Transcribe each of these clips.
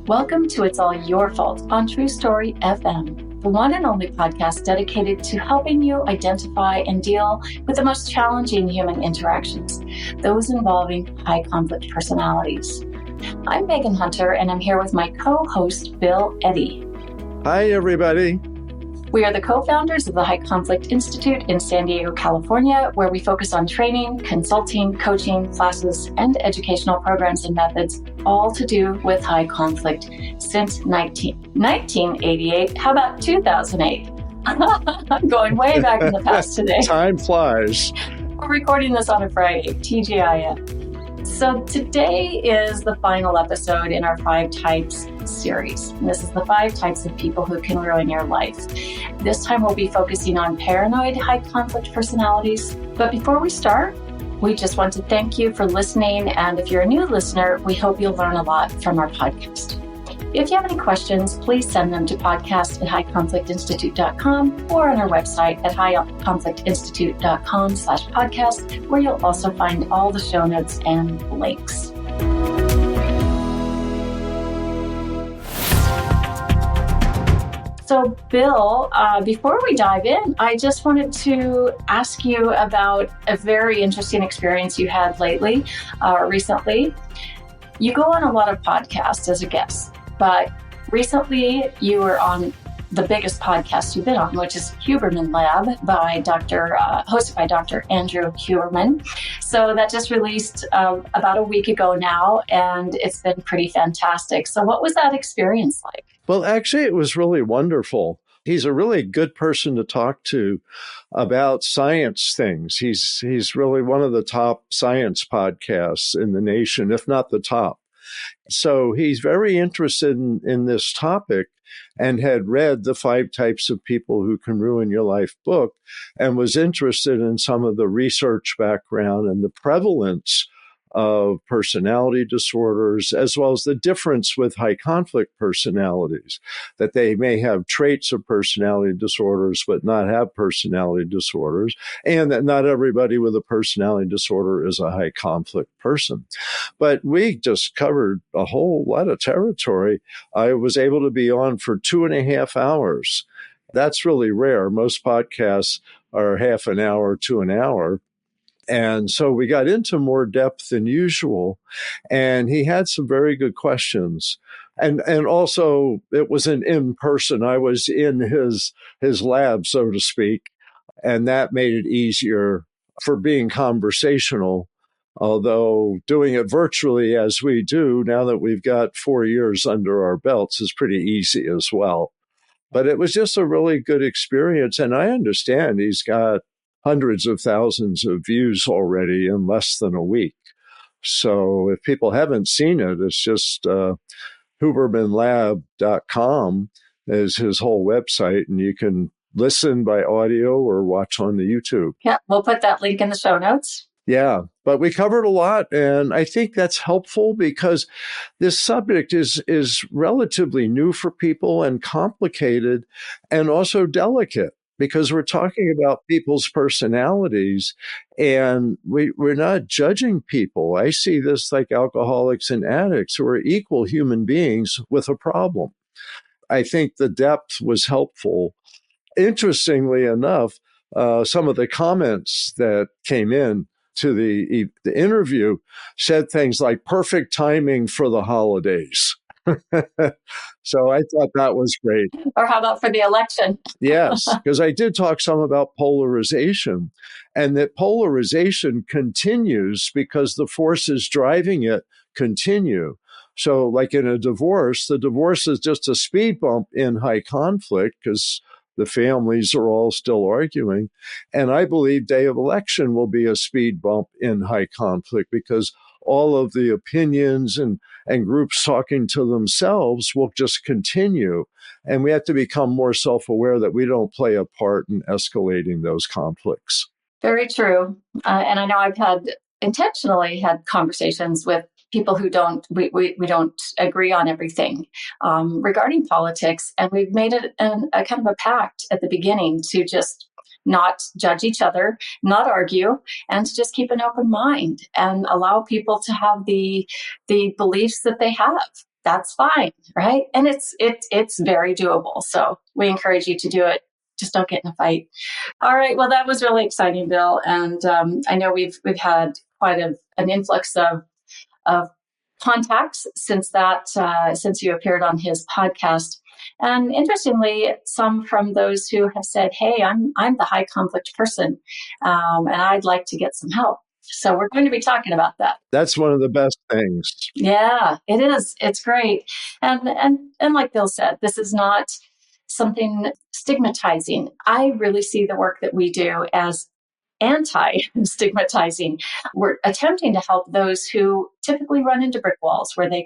Welcome to It's All Your Fault on True Story FM, the one and only podcast dedicated to helping you identify and deal with the most challenging human interactions, those involving high conflict personalities. I'm Megan Hunter, and I'm here with my co-host, Bill Eddy. Hi, everybody. We are the co-founders of the High Conflict Institute in San Diego, California, where we focus on training, consulting, coaching, classes, and educational programs and methods, all to do with high conflict since 1988. How about 2008? I'm going way back in the past today. Time flies. We're recording this on a Friday, TGIF. So today is the final episode in our 5 Types series. And this is the 5 types of people who can ruin your life. This time we'll be focusing on paranoid high conflict personalities. But before we start, we just want to thank you for listening. And if you're a new listener, we hope you'll learn a lot from our podcast. If you have any questions, please send them to podcast@highconflictinstitute.com or on our website at highconflictinstitute.com/podcast, where you'll also find all the show notes and links. So, Bill, before we dive in, I just wanted to ask you about a very interesting experience you had recently. You go on a lot of podcasts as a guest. But recently, you were on the biggest podcast you've been on, which is Huberman Lab, hosted by Dr. Andrew Huberman. So that just released about a week ago now, and it's been pretty fantastic. So what was that experience like? Well, actually, it was really wonderful. He's a really good person to talk to about science things. He's really one of the top science podcasts in the nation, if not the top. So he's very interested in this topic and had read the 5 Types of People Who Can Ruin Your Life book and was interested in some of the research background and the prevalence of personality disorders, as well as the difference with high conflict personalities, that they may have traits of personality disorders but not have personality disorders, and that not everybody with a personality disorder is a high conflict person. But we just covered a whole lot of territory. I was able to be on for 2.5 hours. That's really rare. Most podcasts are half an hour to an hour. And so we got into more depth than usual, and he had some very good questions. And also it was in person. I was in his lab, so to speak, and that made it easier for being conversational. Although doing it virtually as we do now that we've got 4 years under our belts is pretty easy as well. But it was just a really good experience. And I understand he's got hundreds of thousands of views already in less than a week. So if people haven't seen it, it's just hubermanlab.com is his whole website, and you can listen by audio or watch on the YouTube. Yeah, we'll put that link in the show notes. Yeah, but we covered a lot, and I think that's helpful because this subject is relatively new for people and complicated and also delicate, because we're talking about people's personalities and we're not judging people. I see this like alcoholics and addicts who are equal human beings with a problem. I think the depth was helpful. Interestingly enough, some of the comments that came in to the interview said things like perfect timing for the holidays. So I thought that was great. Or how about for the election? Yes, because I did talk some about polarization, and that polarization continues because the forces driving it continue. So like in a divorce, the divorce is just a speed bump in high conflict because the families are all still arguing. And I believe day of election will be a speed bump in high conflict because all of the opinions and groups talking to themselves will just continue. And we have to become more self-aware that we don't play a part in escalating those conflicts. Very true. And I know I've intentionally had conversations with people who we don't agree on everything regarding politics. And we've made it a kind of a pact at the beginning to just not judge each other, not argue, and to just keep an open mind and allow people to have the beliefs that they have. that's fine, right? And it's very doable. So we encourage you to do it. Just don't get in a fight. All right. Well, that was really exciting, Bill. And I know we've had quite an influx of contacts since since you appeared on his podcast. And interestingly, some from those who have said, "Hey, I'm the high conflict person, and I'd like to get some help." So we're going to be talking about that. That's one of the best things. Yeah, it is. It's great. And like Bill said, this is not something stigmatizing. I really see the work that we do as anti-stigmatizing. We're attempting to help those who typically run into brick walls wherever they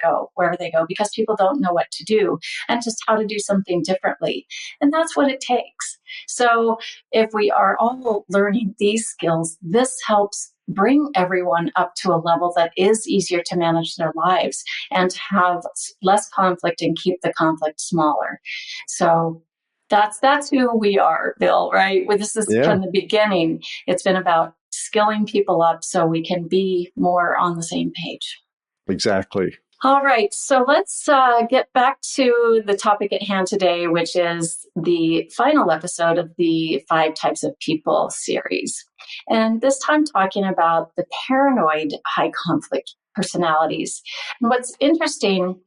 go, because people don't know what to do and just how to do something differently. And that's what it takes. So if we are all learning these skills, this helps bring everyone up to a level that is easier to manage their lives and to have less conflict and keep the conflict smaller. So that's who we are, Bill, right? Well, this is from the beginning. It's been about skilling people up so we can be more on the same page. Exactly. All right. So let's get back to the topic at hand today, which is the final episode of the 5 Types of People series. And this time talking about the paranoid high conflict personalities. And what's interesting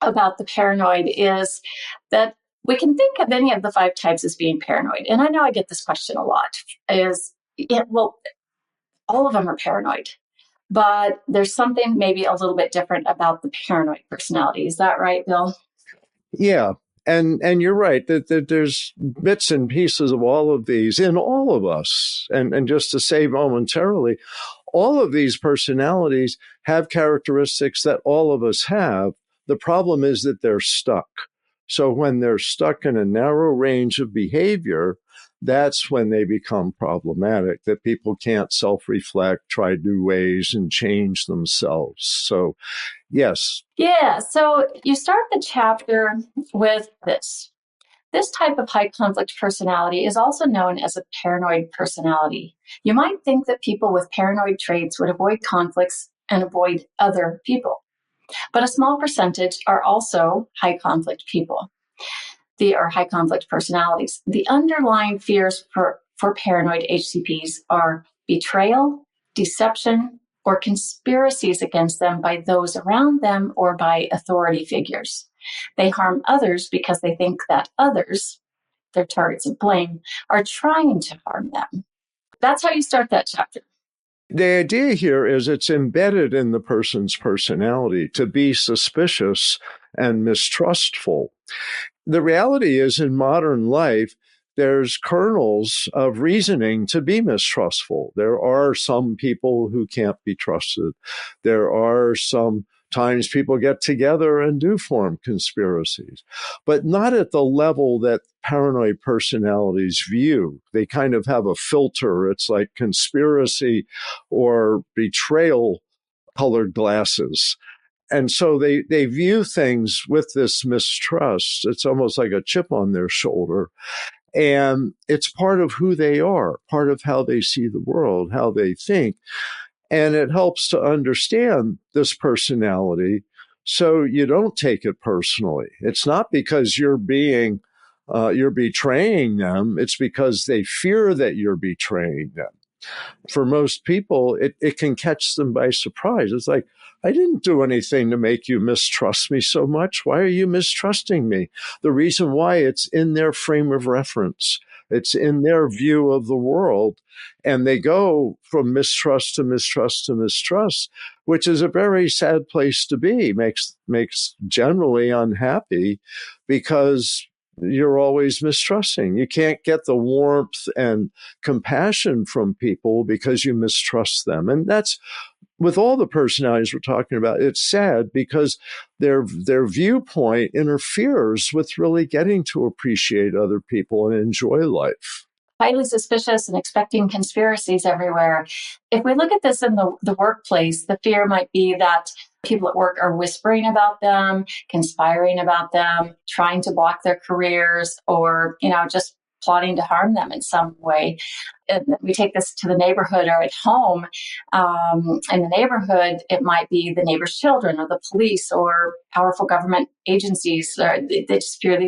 about the paranoid is that we can think of any of the 5 types as being paranoid. And I know I get this question a lot well, all of them are paranoid, but there's something maybe a little bit different about the paranoid personality. Is that right, Bill? Yeah. And you're right that there's bits and pieces of all of these in all of us. And just to say momentarily, all of these personalities have characteristics that all of us have. The problem is that they're stuck. So when they're stuck in a narrow range of behavior, that's when they become problematic, that people can't self-reflect, try new ways, and change themselves. So, yes. Yeah. So you start the chapter with this. This type of high conflict personality is also known as a paranoid personality. You might think that people with paranoid traits would avoid conflicts and avoid other people, but a small percentage are also high conflict people. They are high conflict personalities. The underlying fears for paranoid HCPs are betrayal, deception, or conspiracies against them by those around them or by authority figures. They harm others because they think that others, their targets of blame, are trying to harm them. That's how you start that chapter. The idea here is it's embedded in the person's personality to be suspicious and mistrustful. The reality is, in modern life, there's kernels of reasoning to be mistrustful. There are some people who can't be trusted. There are some times people get together and do form conspiracies, but not at the level that paranoid personalities view. They kind of have a filter. It's like conspiracy or betrayal colored glasses. And so they view things with this mistrust. It's almost like a chip on their shoulder. And it's part of who they are, part of how they see the world, how they think. And it helps to understand this personality so you don't take it personally. It's not because you're betraying them. It's because they fear that you're betraying them. For most people, it can catch them by surprise. It's like, I didn't do anything to make you mistrust me so much. Why are you mistrusting me? The reason why, it's in their frame of reference. It's in their view of the world. And they go from mistrust to mistrust to mistrust, which is a very sad place to be. Makes generally unhappy because you're always mistrusting. You can't get the warmth and compassion from people because you mistrust them. And that's with all the personalities we're talking about. It's sad because their viewpoint interferes with really getting to appreciate other people and enjoy life. Highly suspicious and expecting conspiracies everywhere. If we look at this in the workplace, the fear might be that people at work are whispering about them, conspiring about them, trying to block their careers, or, just plotting to harm them in some way. We take this to the neighborhood or at home. In the neighborhood, it might be the neighbor's children or the police or powerful government agencies. They just fear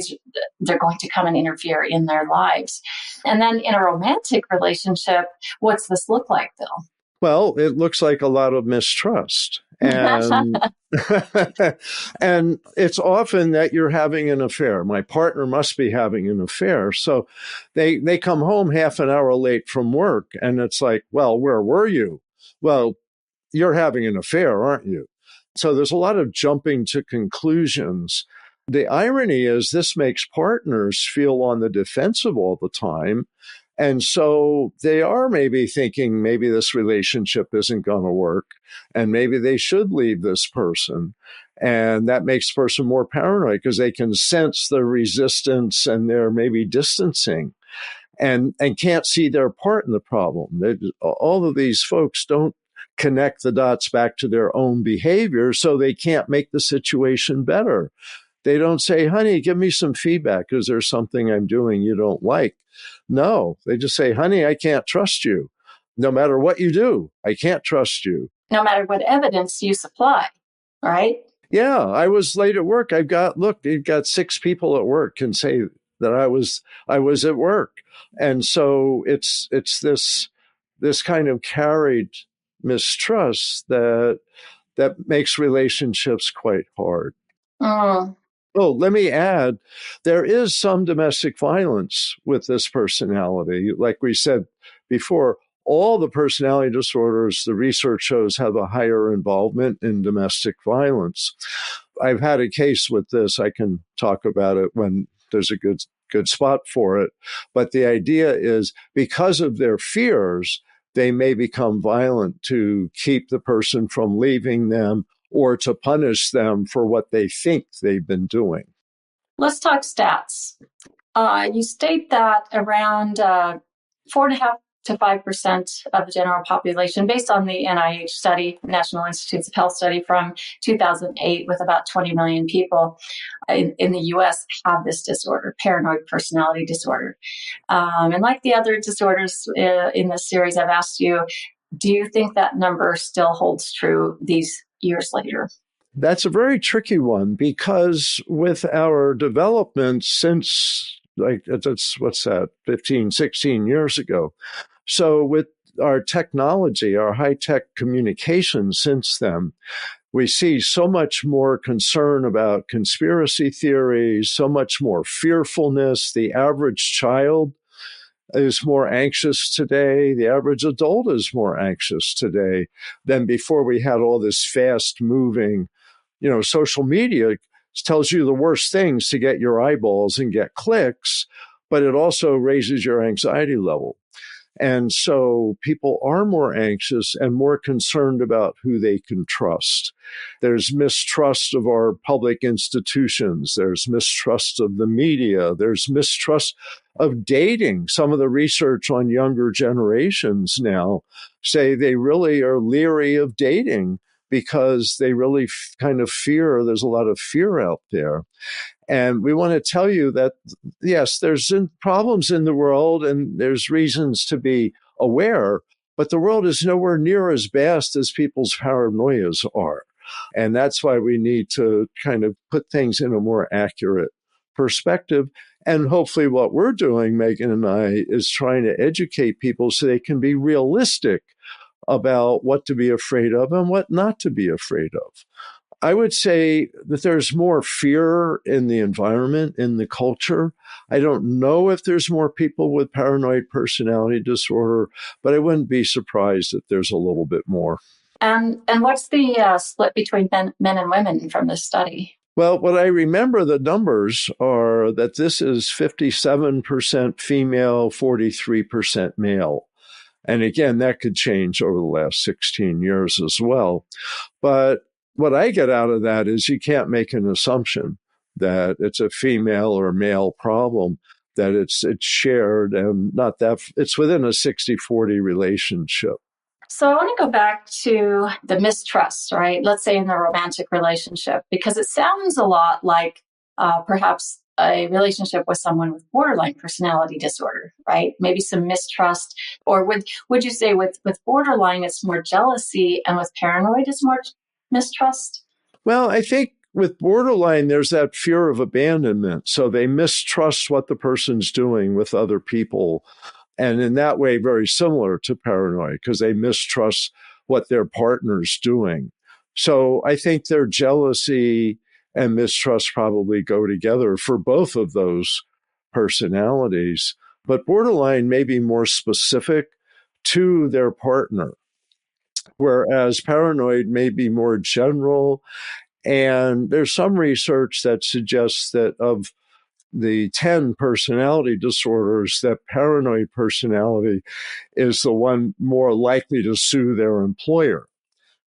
they're going to come and interfere in their lives. And then in a romantic relationship, what's this look like, Bill? Well, it looks like a lot of mistrust. And and it's often that you're having an affair. My partner must be having an affair. So they come home half an hour late from work, and it's like, well, where were you? Well, you're having an affair, aren't you? So there's a lot of jumping to conclusions. The irony is this makes partners feel on the defensive all the time. And so they are maybe thinking maybe this relationship isn't going to work and maybe they should leave this person. And that makes the person more paranoid because they can sense the resistance and they're maybe distancing and can't see their part in the problem. All of these folks don't connect the dots back to their own behavior, so they can't make the situation better. They don't say, honey, give me some feedback. Is there something I'm doing you don't like? No, they just say, honey, I can't trust you. No matter what you do, I can't trust you. No matter what evidence you supply, right? Yeah, I was late at work. You've got 6 people at work can say that I was at work. And so it's this kind of carried mistrust that makes relationships quite hard. Mm. Oh, let me add, there is some domestic violence with this personality. Like we said before, all the personality disorders, the research shows, have a higher involvement in domestic violence. I've had a case with this. I can talk about it when there's a good spot for it. But the idea is because of their fears, they may become violent to keep the person from leaving them or to punish them for what they think they've been doing. Let's talk stats. You state that around 4.5 to 5% of the general population, based on the NIH study, National Institutes of Health study from 2008, with about 20 million people in the U.S. have this disorder, paranoid personality disorder. And like the other disorders in this series, I've asked you, do you think that number still holds true these years later? That's a very tricky one because with our development since, like, what's that, 15, 16 years ago. So with our technology, our high-tech communication since then, we see so much more concern about conspiracy theories, so much more fearfulness. The average child is more anxious today. The average adult is more anxious today than before we had all this fast-moving, social media tells you the worst things to get your eyeballs and get clicks, but it also raises your anxiety level. And so people are more anxious and more concerned about who they can trust. There's mistrust of our public institutions. There's mistrust of the media. There's mistrust of dating. Some of the research on younger generations now say they really are leery of dating because they really kind of fear, there's a lot of fear out there. And we want to tell you that, yes, there's problems in the world and there's reasons to be aware, but the world is nowhere near as vast as people's paranoias are. And that's why we need to kind of put things in a more accurate perspective. And hopefully what we're doing, Megan and I, is trying to educate people so they can be realistic about what to be afraid of and what not to be afraid of. I would say that there's more fear in the environment, in the culture. I don't know if there's more people with paranoid personality disorder, but I wouldn't be surprised if there's a little bit more. And what's the split between men and women from this study? Well, what I remember the numbers are that this is 57% female, 43% male. And again, that could change over the last 16 years as well. But what I get out of that is you can't make an assumption that it's a female or male problem, that it's shared and not that it's within a 60-40 relationship. So I want to go back to the mistrust, right? Let's say in the romantic relationship, because it sounds a lot like perhaps a relationship with someone with borderline personality disorder, right? Maybe some mistrust, or would you say with borderline it's more jealousy, and with paranoid it's more mistrust? Well, I think with borderline, there's that fear of abandonment. So they mistrust what the person's doing with other people. And in that way, very similar to paranoid, because they mistrust what their partner's doing. So I think their jealousy and mistrust probably go together for both of those personalities. But borderline may be more specific to their partner, whereas paranoid may be more general. And there's some research that suggests that of the 10 personality disorders, that paranoid personality is the one more likely to sue their employer.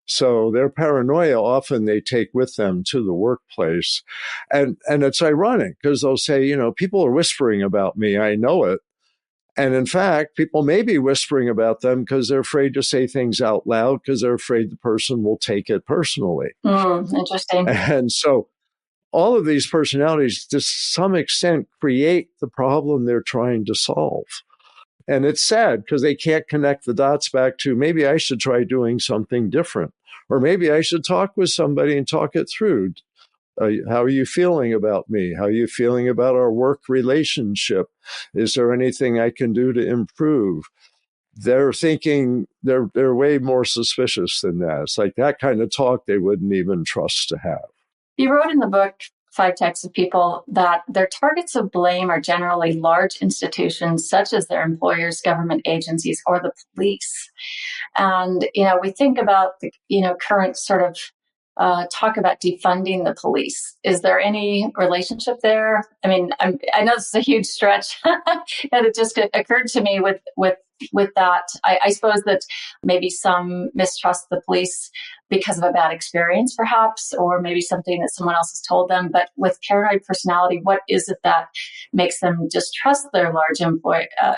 So their paranoia often they take with them to the workplace. And it's ironic because they'll say, people are whispering about me. I know it. And in fact, people may be whispering about them because they're afraid to say things out loud because they're afraid the person will take it personally. Interesting. And so all of these personalities, to some extent, create the problem they're trying to solve. And it's sad because they can't connect the dots back to maybe I should try doing something different, or maybe I should talk with somebody and talk it through. How are you feeling about me? How are you feeling about our work relationship? Is there anything I can do to improve? They're thinking they're way more suspicious than that. It's like that kind of talk they wouldn't even trust to have. You wrote in the book, Five Types of People, that their targets of blame are generally large institutions such as their employers, government agencies, or the police. And, we think about the, current sort of talk about defunding the police. Is there any relationship there? I mean, I know this is a huge stretch, and it just occurred to me with that. I suppose that maybe some mistrust the police because of a bad experience, perhaps, or maybe something that someone else has told them. But with paranoid personality, what is it that makes them distrust their large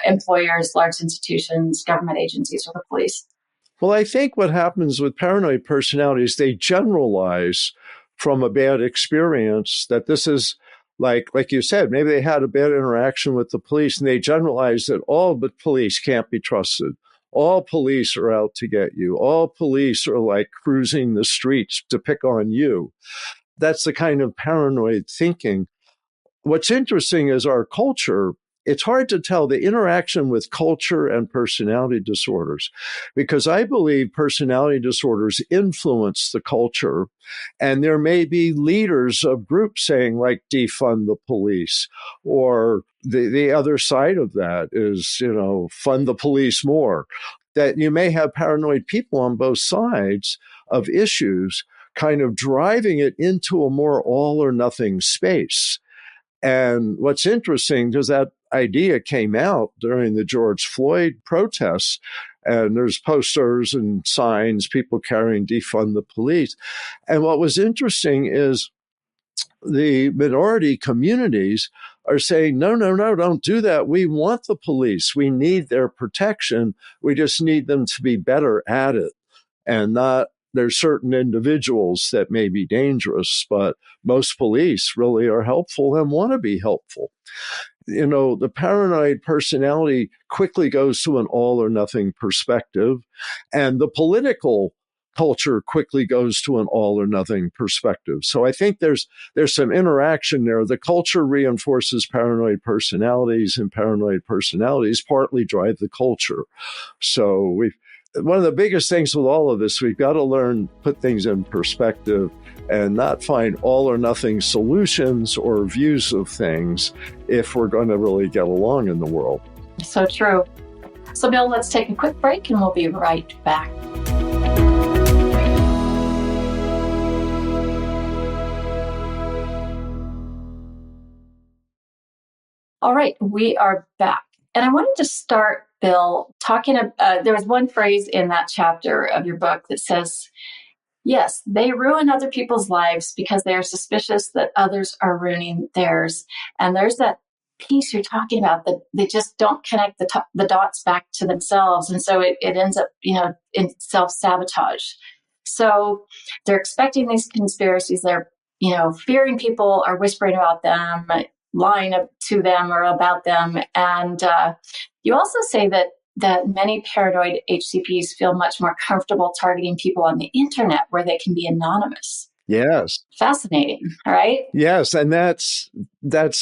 employers, large institutions, government agencies, or the police? Well, I think what happens with paranoid personalities, they generalize from a bad experience that this is like you said, maybe they had a bad interaction with the police and they generalize that all but police can't be trusted. All police are out to get you. All police are like cruising the streets to pick on you. That's the kind of paranoid thinking. What's interesting is our culture. It's hard to tell the interaction with culture and personality disorders, because I believe personality disorders influence the culture. And there may be leaders of groups saying, like, defund the police, or the other side of that is, fund the police more. That you may have paranoid people on both sides of issues kind of driving it into a more all or nothing space. And what's interesting, because that idea came out during the George Floyd protests, and there's posters and signs, people carrying defund the police. And what was interesting is the minority communities are saying, no, don't do that. We want the police. We need their protection. We just need them to be better at it, and not there's certain individuals that may be dangerous, but most police really are helpful and want to be helpful. The paranoid personality quickly goes to an all or nothing perspective, and the political culture quickly goes to an all or nothing perspective. So I think there's some interaction there. The culture reinforces paranoid personalities, and paranoid personalities partly drive the culture. So one of the biggest things with all of this, we've got to learn, put things in perspective and not find all or nothing solutions or views of things if we're going to really get along in the world. So true. So, Bill, let's take a quick break and we'll be right back. All right, we are back. And I wanted to start, Bill, talking about, there was one phrase in that chapter of your book that says, yes, they ruin other people's lives because they are suspicious that others are ruining theirs. And there's that piece you're talking about, that they just don't connect the dots back to themselves. And so it ends up, in self-sabotage. So they're expecting these conspiracies. They're, fearing people are whispering about them. lying to them or about them. And you also say that many paranoid HCPs feel much more comfortable targeting people on the internet where they can be anonymous. Yes. Fascinating, right? Yes, and that's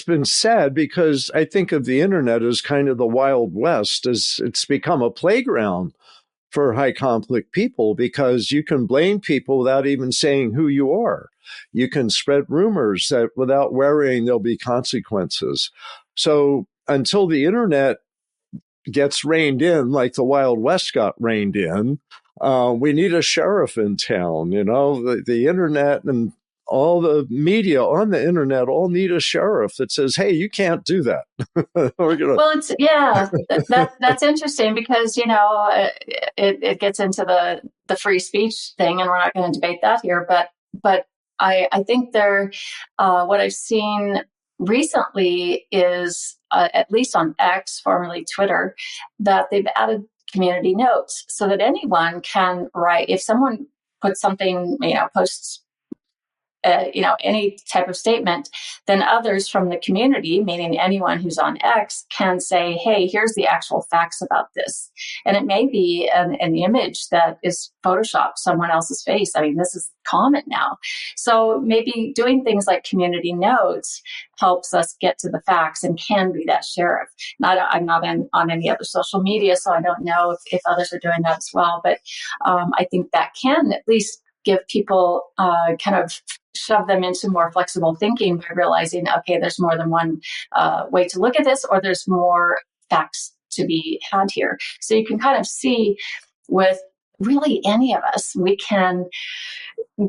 been said because I think of the internet as kind of the Wild West, as it's become a playground for high conflict people because you can blame people without even saying who you are. You can spread rumors that without worrying there'll be consequences. So until the internet gets reined in, like the Wild West got reined in, we need a sheriff in town. The internet and all the media on the internet all need a sheriff that says, "Hey, you can't do that." Well, that's interesting because it gets into the free speech thing, and we're not going to debate that here. But I think what I've seen recently is at least on X, formerly Twitter, that they've added community notes so that anyone can write if someone puts something, posts any type of statement, then others from the community, meaning anyone who's on X, can say, hey, here's the actual facts about this. And it may be an image that is Photoshopped someone else's face. I mean, this is common now. So maybe doing things like community notes helps us get to the facts and can be that sheriff. I'm not on any other social media, so I don't know if others are doing that as well. But I think that can at least give people kind of shove them into more flexible thinking by realizing, okay, there's more than one way to look at this, or there's more facts to be had here. So you can kind of see with really any of us, we can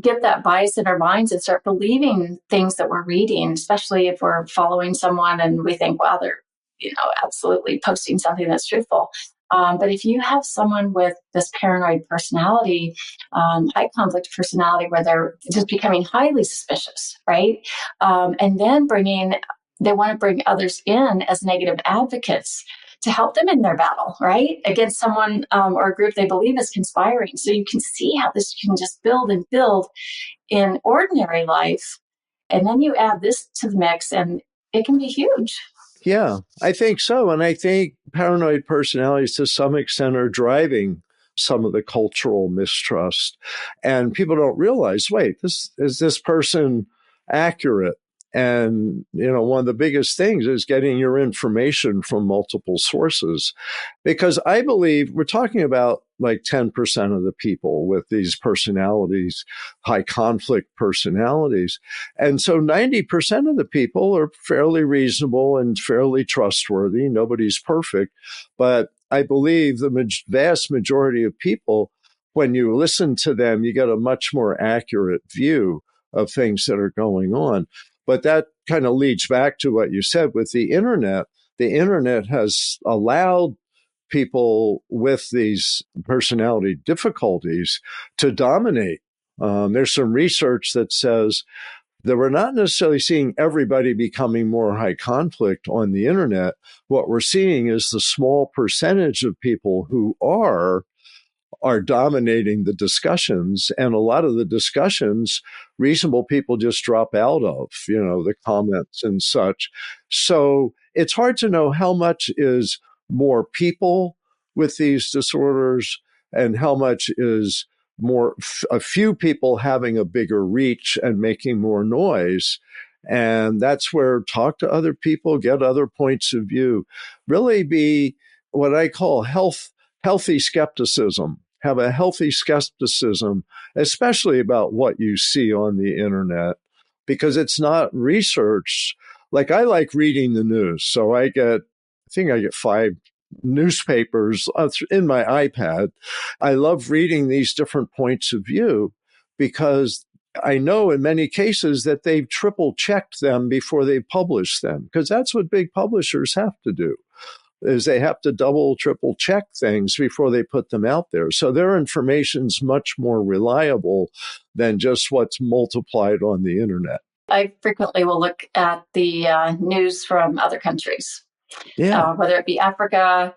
get that bias in our minds and start believing things that we're reading, especially if we're following someone and we think, wow, they're absolutely posting something that's truthful. But if you have someone with this paranoid personality, high conflict personality, where they're just becoming highly suspicious, right? And then they want to bring others in as negative advocates to help them in their battle, right? Against someone or a group they believe is conspiring. So you can see how this can just build and build in ordinary life. And then you add this to the mix and it can be huge. Yeah, I think so. And I think paranoid personalities to some extent are driving some of the cultural mistrust. And people don't realize, wait, is this person accurate? And, one of the biggest things is getting your information from multiple sources. Because I believe we're talking about like 10% of the people with these personalities, high conflict personalities. And so 90% of the people are fairly reasonable and fairly trustworthy. Nobody's perfect. But I believe the vast majority of people, when you listen to them, you get a much more accurate view of things that are going on. But that kind of leads back to what you said with the internet. The internet has allowed people with these personality difficulties to dominate. There's some research that says that we're not necessarily seeing everybody becoming more high conflict on the internet. What we're seeing is the small percentage of people who are dominating the discussions. And a lot of the discussions, reasonable people just drop out of, the comments and such. So it's hard to know how much is more people with these disorders and how much is more a few people having a bigger reach and making more noise. And that's where talk to other people, get other points of view, really be what I call healthy skepticism. Have a healthy skepticism, especially about what you see on the internet, because it's not research. Like I like reading the news. So I think I get 5 newspapers in my iPad. I love reading these different points of view because I know in many cases that they've triple checked them before they publish them, because that's what big publishers have to do. Is they have to double, triple check things before they put them out there. So their information's much more reliable than just what's multiplied on the internet. I frequently will look at the news from other countries, Yeah. whether it be Africa,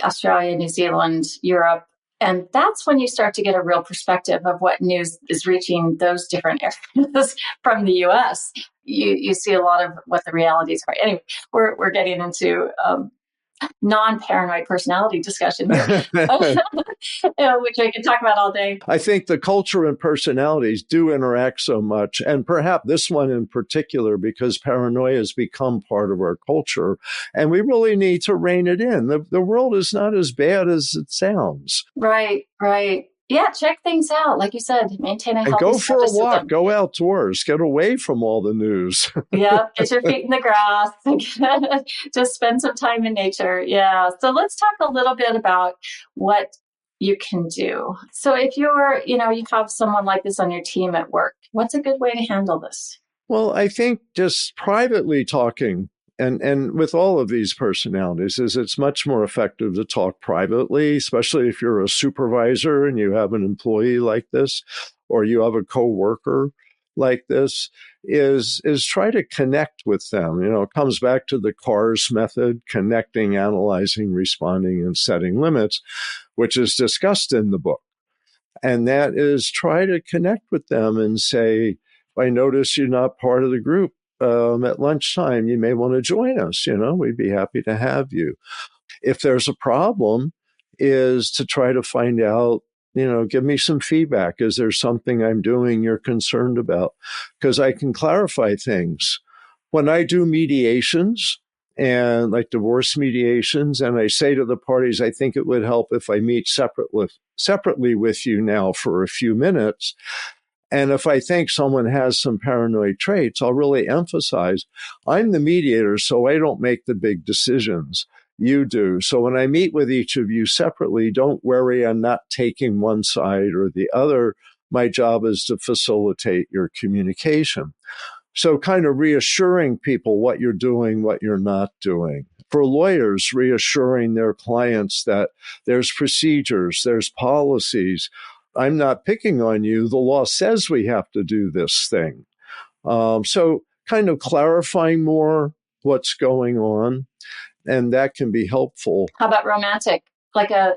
Australia, New Zealand, Europe, And that's when you start to get a real perspective of what news is reaching those different areas from the US. You see a lot of what the realities are. Anyway, we're getting into non-paranoid personality discussion here, which I can talk about all day. I think the culture and personalities do interact so much, and perhaps this one in particular, because paranoia has become part of our culture, and we really need to rein it in. The world is not as bad as it sounds. Right, right. Yeah, check things out. Like you said, maintain a healthy And go for a skepticism. walk, go outdoors, get away from all the news. Yeah, get your feet in the grass. Just spend some time in nature. Yeah. So let's talk a little bit about what you can do. So if you're, you have someone like this on your team at work, what's a good way to handle this? Well, I think just privately talking and with all of these personalities is it's much more effective to talk privately, especially if you're a supervisor and you have an employee like this, or you have a coworker like this, is try to connect with them. It comes back to the CARS method: connecting, analyzing, responding, and setting limits, which is discussed in the book. And that is try to connect with them and say, I notice you're not part of the group at lunchtime. You may want to join us. We'd be happy to have you. If there's a problem, is to try to find out, give me some feedback. Is there something I'm doing you're concerned about? Because I can clarify things. When I do mediations, and like divorce mediations, and I say to the parties, I think it would help if I meet separately with you now for a few minutes. And if I think someone has some paranoid traits, I'll really emphasize, I'm the mediator, so I don't make the big decisions. You do. So when I meet with each of you separately, don't worry, I'm not taking one side or the other. My job is to facilitate your communication. So kind of reassuring people what you're doing, what you're not doing. For lawyers, reassuring their clients that there's procedures, there's policies. I'm not picking on you. The law says we have to do this thing. So kind of clarifying more what's going on, and that can be helpful. How about romantic, like a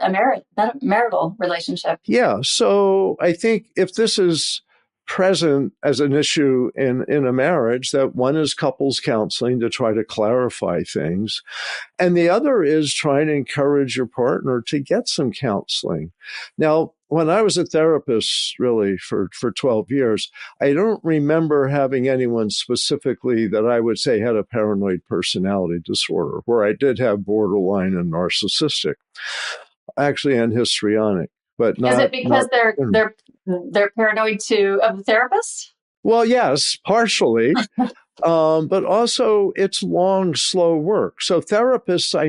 marital relationship? Yeah. So I think if this is present as an issue in a marriage, that one is couples counseling to try to clarify things. And the other is trying to encourage your partner to get some counseling. Now, when I was a therapist, really, for 12 years, I don't remember having anyone specifically that I would say had a paranoid personality disorder, where I did have borderline and narcissistic, actually, and histrionic. But not, is it because they're paranoid of the therapist? Well, yes, partially. But also it's long, slow work. So therapists, I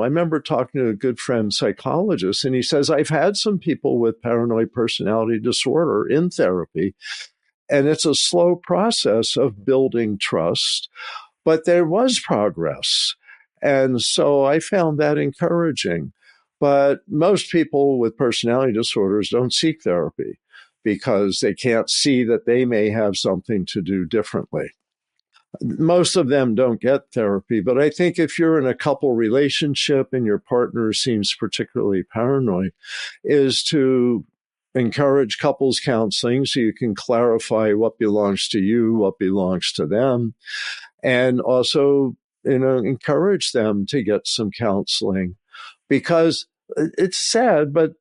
remember talking to a good friend, psychologist, and he says, I've had some people with paranoid personality disorder in therapy, and it's a slow process of building trust, but there was progress. And so I found that encouraging. But most people with personality disorders don't seek therapy because they can't see that they may have something to do differently. Most of them don't get therapy, but I think if you're in a couple relationship and your partner seems particularly paranoid, is to encourage couples counseling so you can clarify what belongs to you, what belongs to them, and also, encourage them to get some counseling, because it's sad, but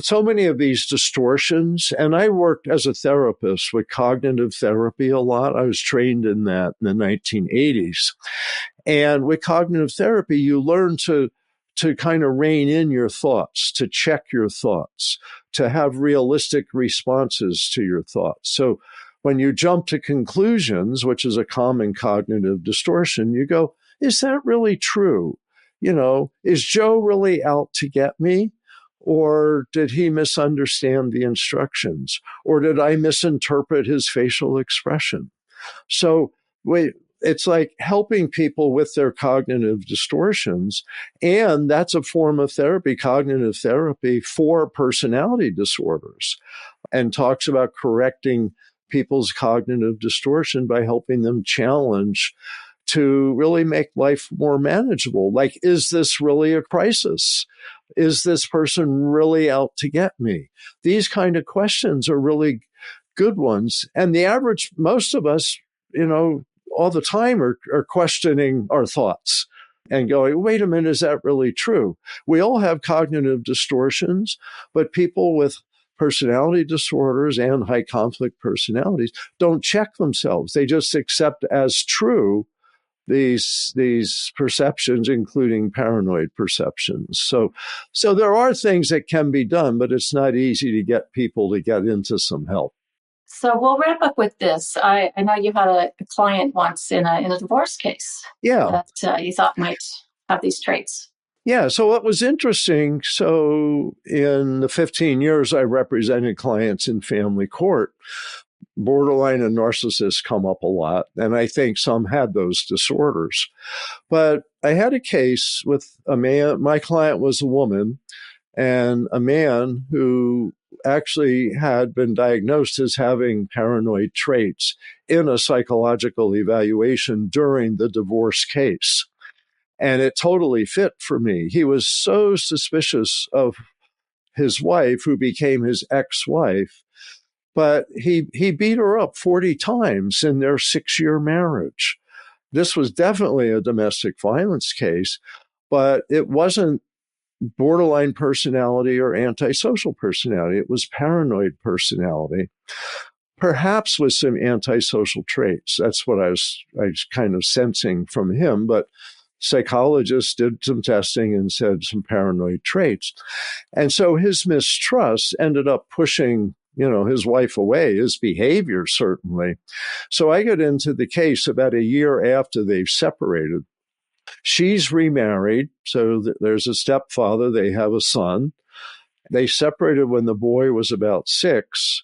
so many of these distortions, and I worked as a therapist with cognitive therapy a lot. I was trained in that in the 1980s. And with cognitive therapy, you learn to kind of rein in your thoughts, to check your thoughts, to have realistic responses to your thoughts. So when you jump to conclusions, which is a common cognitive distortion, you go, is that really true? Is Joe really out to get me? Or did he misunderstand the instructions? Or did I misinterpret his facial expression? So it's like helping people with their cognitive distortions. And that's a form of therapy, cognitive therapy for personality disorders, and talks about correcting people's cognitive distortion by helping them challenge to really make life more manageable. Like, is this really a crisis? Is this person really out to get me? These kind of questions are really good ones. And the average, most of us, all the time are questioning our thoughts and going, wait a minute, is that really true? We all have cognitive distortions, but people with personality disorders and high conflict personalities don't check themselves. They just accept as true these perceptions, including paranoid perceptions. So there are things that can be done, but it's not easy to get people to get into some help. So we'll wrap up with this. I know you had a client once in a divorce case Yeah. that you thought might have these traits. Yeah. So what was interesting, so in the 15 years I represented clients in family court, borderline and narcissists come up a lot. And I think some had those disorders. But I had a case with a man, my client was a woman, and a man who actually had been diagnosed as having paranoid traits in a psychological evaluation during the divorce case. And it totally fit for me. He was so suspicious of his wife, who became his ex-wife, but he beat her up 40 times in their 6-year marriage. This was definitely a domestic violence case, but it wasn't borderline personality or antisocial personality. It was paranoid personality, perhaps with some antisocial traits. That's what I was kind of sensing from him, but psychologists did some testing and said some paranoid traits. And so his mistrust ended up pushing, his wife away, his behavior certainly. So I got into the case about a year after they've separated. She's remarried, so there's a stepfather. They have a son. They separated when the boy was about 6.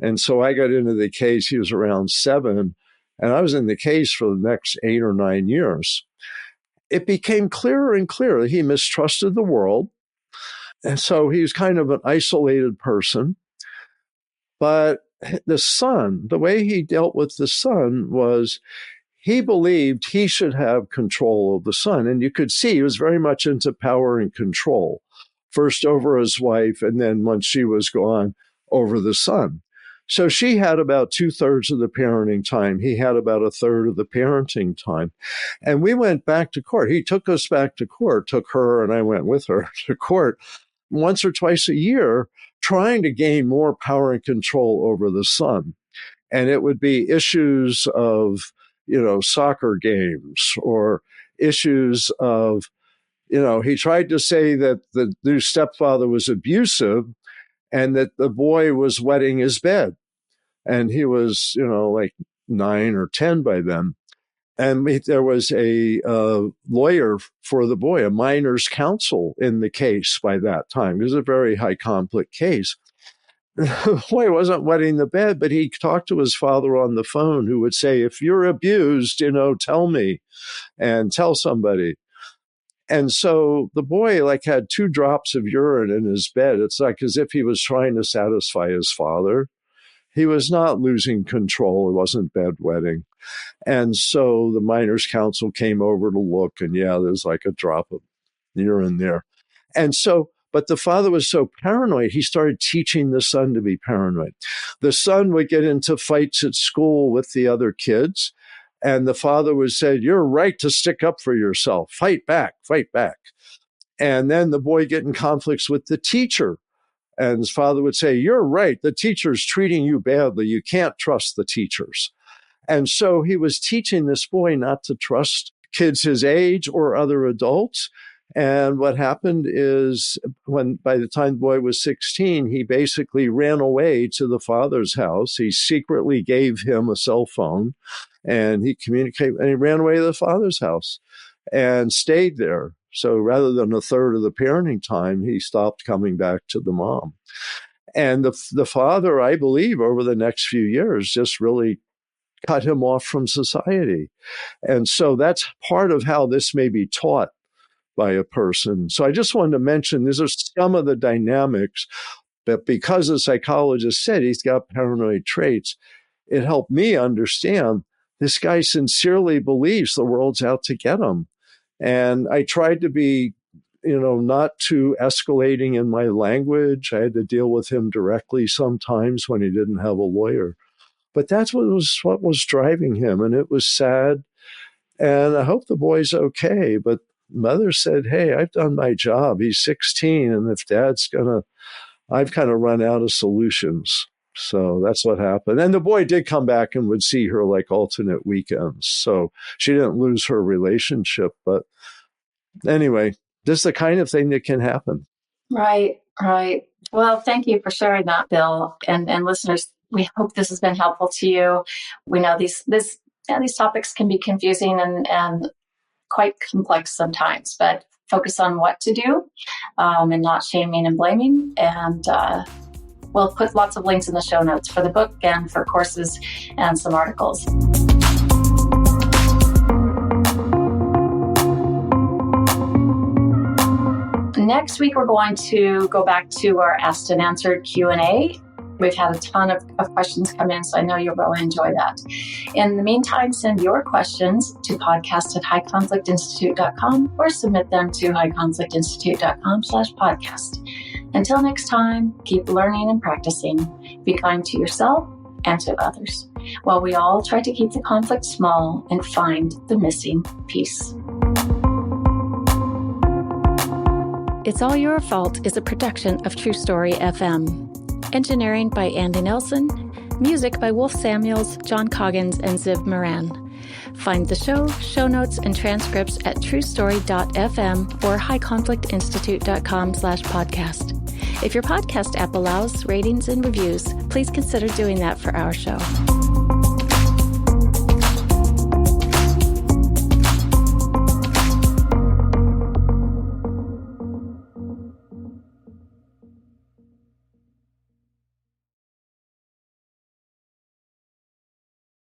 And so I got into the case. He was around 7. And I was in the case for the next 8 or 9 years. It became clearer and clearer. He mistrusted the world. And so he was kind of an isolated person. But the son, the way he dealt with the son was he believed he should have control of the son. And you could see he was very much into power and control, first over his wife, and then once she was gone, over the son. So she had about 2/3 of the parenting time. He had about 1/3 of the parenting time. And we went back to court. He took us back to court, took her, and I went with her to court once or twice a year, trying to gain more power and control over the son. And it would be issues of, soccer games, or issues of, he tried to say that the new stepfather was abusive and that the boy was wetting his bed. And he was, like 9 or 10 by then. And there was a lawyer for the boy, a minor's counsel in the case by that time. It was a very high conflict case. The boy wasn't wetting the bed, but he talked to his father on the phone, who would say, if you're abused, tell me and tell somebody. And so the boy had 2 drops of urine in his bed. It's like as if he was trying to satisfy his father. He was not losing control. It wasn't bedwetting. And so the minor's counsel came over to look, and there's like a drop of urine there. And so, but the father was so paranoid, he started teaching the son to be paranoid. The son would get into fights at school with the other kids, and the father would say, you're right to stick up for yourself. Fight back, fight back. And then the boy get in conflicts with the teacher. And his father would say, you're right, the teacher's treating you badly. You can't trust the teachers. And so he was teaching this boy not to trust kids his age or other adults. And what happened is by the time the boy was 16, he basically ran away to the father's house. He secretly gave him a cell phone, and he ran away to the father's house and stayed there. So rather than 1/3 of the parenting time, he stopped coming back to the mom. And the father, I believe, over the next few years, just really cut him off from society. And so that's part of how this may be taught by a person. So I just wanted to mention these are some of the dynamics, but because the psychologist said he's got paranoid traits, it helped me understand this guy sincerely believes the world's out to get him. And I tried to be not too escalating in my language. I had to deal with him directly sometimes when he didn't have a lawyer. But that's what was driving him, and it was sad. And I hope the boy's okay. But mother said, hey, I've done my job. He's 16, and if dad's I've kind of run out of solutions. So that's what happened. And the boy did come back and would see her like alternate weekends. So she didn't lose her relationship. But anyway, this is the kind of thing that can happen. Right. Well, thank you for sharing that, Bill. And listeners, we hope this has been helpful to you. We know these topics can be confusing and quite complex sometimes, but focus on what to do and not shaming and blaming. And we'll put lots of links in the show notes for the book and for courses and some articles. Next week, we're going to go back to our Asked and Answered Q&A. We've had a ton of questions come in, so I know you'll really enjoy that. In the meantime, send your questions to podcast@highconflictinstitute.com or submit them to highconflictinstitute.com/podcast. Until next time, keep learning and practicing. Be kind to yourself and to others, while we all try to keep the conflict small and find the missing piece. It's All Your Fault is a production of True Story FM. Engineering by Andy Nelson. Music by Wolf Samuels, John Coggins, and Ziv Moran. Find the show notes, and transcripts at truestory.fm or highconflictinstitute.com/podcast. If your podcast app allows ratings and reviews, please consider doing that for our show.